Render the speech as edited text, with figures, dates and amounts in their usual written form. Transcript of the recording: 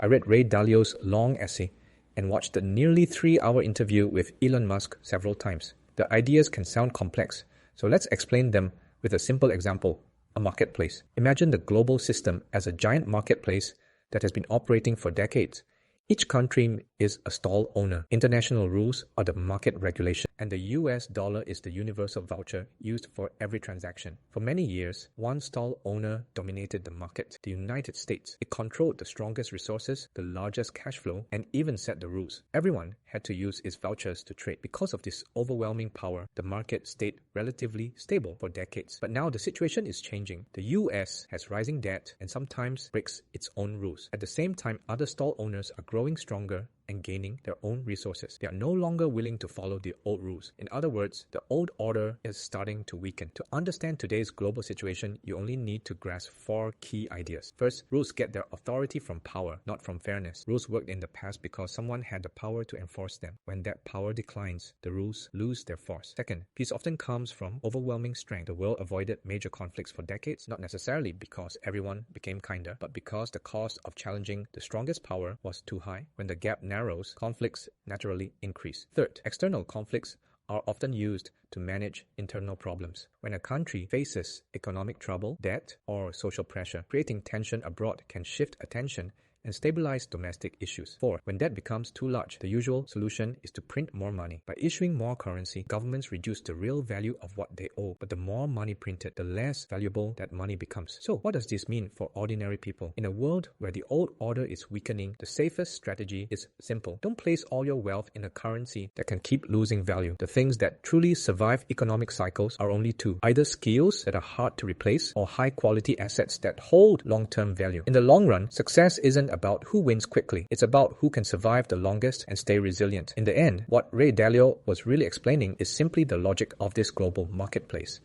I read Ray Dalio's long essay and watched the nearly 3-hour interview with Elon Musk several times. The ideas can sound complex, so let's explain them with a simple example, a marketplace. Imagine the global system as a giant marketplace that has been operating for decades. Each country is a stall owner. International rules are the market regulation, and the US dollar is the universal voucher used for every transaction. For many years, one stall owner dominated the market, the United States. It controlled the strongest resources, the largest cash flow, and even set the rules. Everyone had to use its vouchers to trade. Because of this overwhelming power, the market stayed relatively stable for decades. But now the situation is changing. The US has rising debt and sometimes breaks its own rules. At the same time, other stall owners are growing stronger and gaining their own resources. They are no longer willing to follow the old rules. In other words, the old order is starting to weaken. To understand today's global situation, you only need to grasp 4 key ideas. First, rules get their authority from power, not from fairness. Rules worked in the past because someone had the power to enforce them. When that power declines, the rules lose their force. Second, peace often comes from overwhelming strength. The world avoided major conflicts for decades, not necessarily because everyone became kinder, but because the cost of challenging the strongest power was too high. When the gap narrows, conflicts naturally increase. Third, external conflicts are often used to manage internal problems. When a country faces economic trouble, debt, or social pressure, creating tension abroad can shift attention and stabilize domestic issues. 4. When debt becomes too large, the usual solution is to print more money. By issuing more currency, governments reduce the real value of what they owe, but the more money printed, the less valuable that money becomes. So, what does this mean for ordinary people? In a world where the old order is weakening, the safest strategy is simple. Don't place all your wealth in a currency that can keep losing value. The things that truly survive economic cycles are only 2. Either skills that are hard to replace or high-quality assets that hold long-term value. In the long run, success isn't about who wins quickly. It's about who can survive the longest and stay resilient. In the end, what Ray Dalio was really explaining is simply the logic of this global marketplace.